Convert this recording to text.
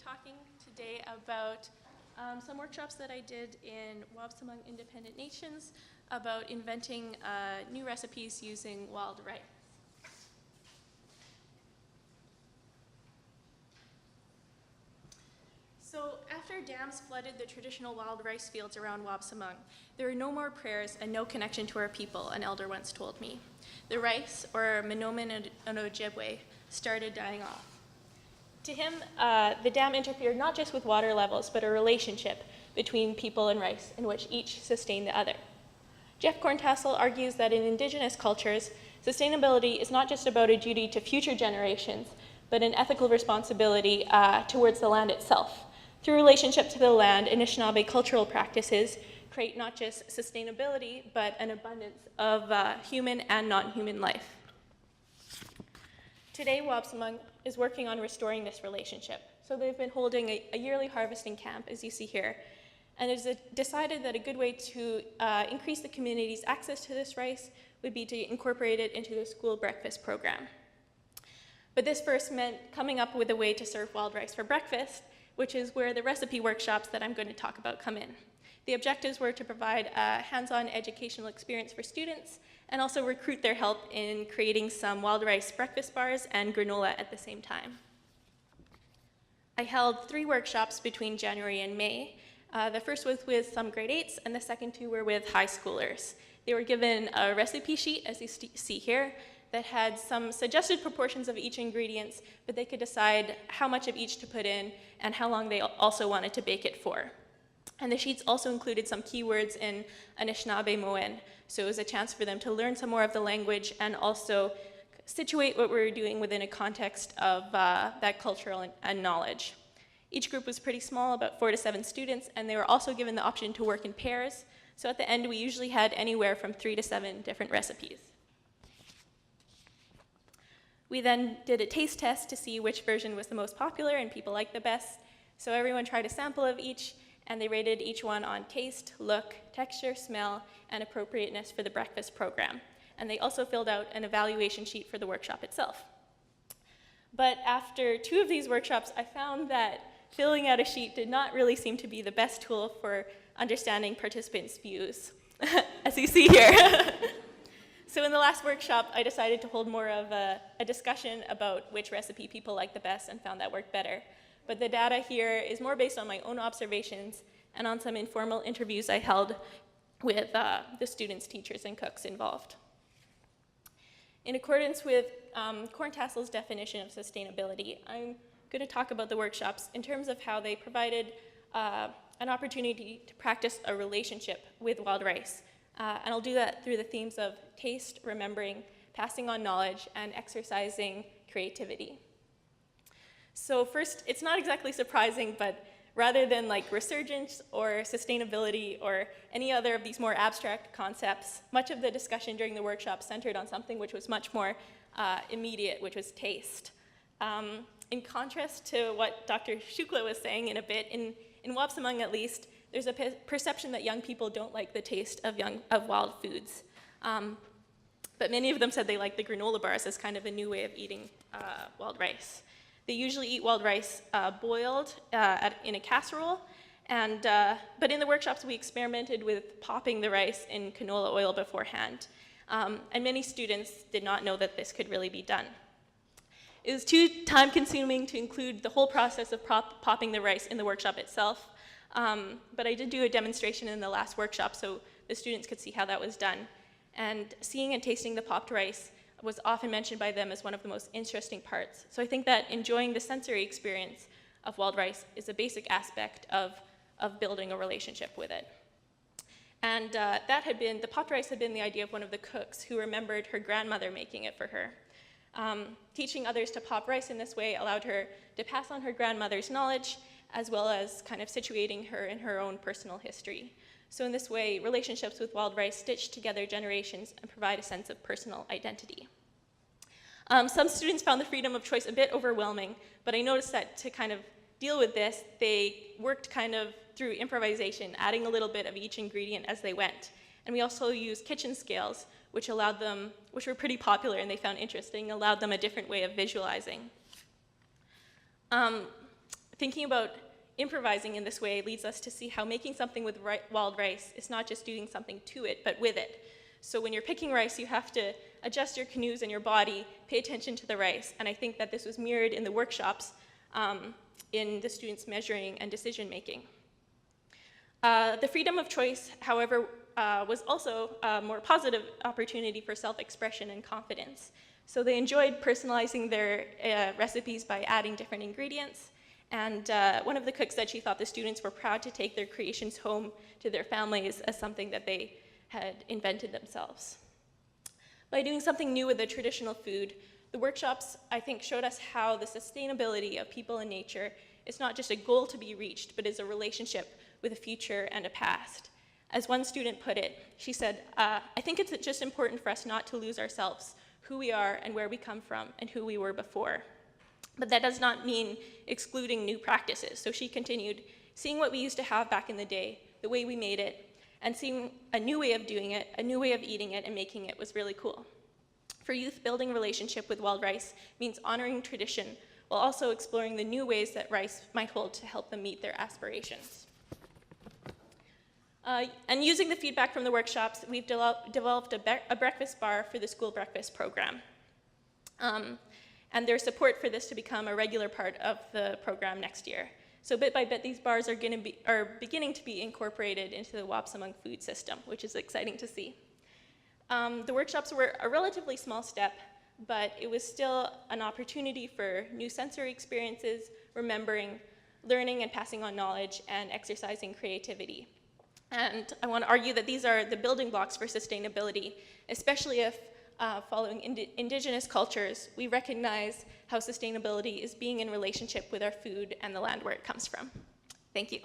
talking today about some workshops that I did in Wapsimmang Independent Nations about inventing new recipes using wild rice. So after dams flooded the traditional wild rice fields around Wapsimmang, there were no more prayers and no connection to our people, an elder once told me. The rice, or Minomen and Ojibwe, started dying off. To him, the dam interfered not just with water levels, but a relationship between people and rice in which each sustained the other. Jeff Corntassel argues that in Indigenous cultures, sustainability is not just about a duty to future generations, but an ethical responsibility towards the land itself. Through relationship to the land, Anishinaabe cultural practices create not just sustainability, but an abundance of human and non-human life. Today, Wapsimmang is working on restoring this relationship. So they've been holding a yearly harvesting camp, as you see here, and it is decided that a good way to increase the community's access to this rice would be to incorporate it into the school breakfast program. But this first meant coming up with a way to serve wild rice for breakfast, which is where the recipe workshops that I'm going to talk about come in. The objectives were to provide a hands-on educational experience for students and also recruit their help in creating some wild rice breakfast bars and granola at the same time. I held 3 workshops between January and May. The first was with some grade 8s and the second 2 were with high schoolers. They were given a recipe sheet, as you see here, that had some suggested proportions of each ingredients, but they could decide how much of each to put in and how long they also wanted to bake it for. And the sheets also included some keywords in Anishinaabe Moen, so it was a chance for them to learn some more of the language and also situate what we were doing within a context of that culture and knowledge. Each group was pretty small, about 4 to 7 students, and they were also given the option to work in pairs. So at the end, we usually had anywhere from 3 to 7 different recipes. We then did a taste test to see which version was the most popular and people liked the best. So everyone tried a sample of each, and they rated each one on taste, look, texture, smell, and appropriateness for the breakfast program. And they also filled out an evaluation sheet for the workshop itself. But after 2 of these workshops, I found that filling out a sheet did not really seem to be the best tool for understanding participants' views, as you see here. So in the last workshop, I decided to hold more of a discussion about which recipe people liked the best and found that worked better. But the data here is more based on my own observations and on some informal interviews I held with the students, teachers, and cooks involved. In accordance with Corntassel's definition of sustainability, I'm going to talk about the workshops in terms of how they provided an opportunity to practice a relationship with wild rice. And I'll do that through the themes of taste, remembering, passing on knowledge, and exercising creativity. So first, it's not exactly surprising, but rather than like resurgence or sustainability or any other of these more abstract concepts, much of the discussion during the workshop centered on something which was much more immediate, which was taste. In contrast to what Dr. Shukla was saying in a bit, in Wapsimmang at least, there's a perception that young people don't like the taste of wild foods. But many of them said they like the granola bars as kind of a new way of eating wild rice. They usually eat wild rice boiled in a casserole, but in the workshops we experimented with popping the rice in canola oil beforehand. And many students did not know that this could really be done. It was too time-consuming to include the whole process of popping the rice in the workshop itself. But I did do a demonstration in the last workshop so the students could see how that was done. And seeing and tasting the popped rice was often mentioned by them as one of the most interesting parts. So I think that enjoying the sensory experience of wild rice is a basic aspect of building a relationship with it. And the popped rice had been the idea of one of the cooks who remembered her grandmother making it for her. Teaching others to pop rice in this way allowed her to pass on her grandmother's knowledge as well as kind of situating her in her own personal history. So in this way, relationships with wild rice stitch together generations and provide a sense of personal identity. Some students found the freedom of choice a bit overwhelming, but I noticed that to kind of deal with this, they worked kind of through improvisation, adding a little bit of each ingredient as they went. And we also used kitchen scales, which were pretty popular and they found interesting, allowed them a different way of visualizing. Thinking about improvising in this way leads us to see how making something with wild rice is not just doing something to it, but with it. So when you're picking rice, you have to adjust your canoes and your body, pay attention to the rice. And I think that this was mirrored in the workshops in the students' measuring and decision making. The freedom of choice, however, was also a more positive opportunity for self-expression and confidence. So they enjoyed personalizing their recipes by adding different ingredients. And one of the cooks said she thought the students were proud to take their creations home to their families as something that they had invented themselves. By doing something new with the traditional food, the workshops, I think, showed us how the sustainability of people and nature is not just a goal to be reached, but is a relationship with a future and a past. As one student put it, she said, I think it's just important for us not to lose ourselves, who we are and where we come from and who we were before. But that does not mean excluding new practices. So she continued, seeing what we used to have back in the day, the way we made it, and seeing a new way of doing it, a new way of eating it and making it was really cool. For youth, building relationship with wild rice means honoring tradition while also exploring the new ways that rice might hold to help them meet their aspirations. And using the feedback from the workshops, we've developed a breakfast bar for the school breakfast program. And there's support for this to become a regular part of the program next year. So bit by bit, these bars are beginning to be incorporated into the Wapsamunk food system, which is exciting to see. The workshops were a relatively small step, but it was still an opportunity for new sensory experiences, remembering, learning and passing on knowledge, and exercising creativity. And I want to argue that these are the building blocks for sustainability, especially if, following indigenous cultures, we recognize how sustainability is being in relationship with our food and the land where it comes from. Thank you.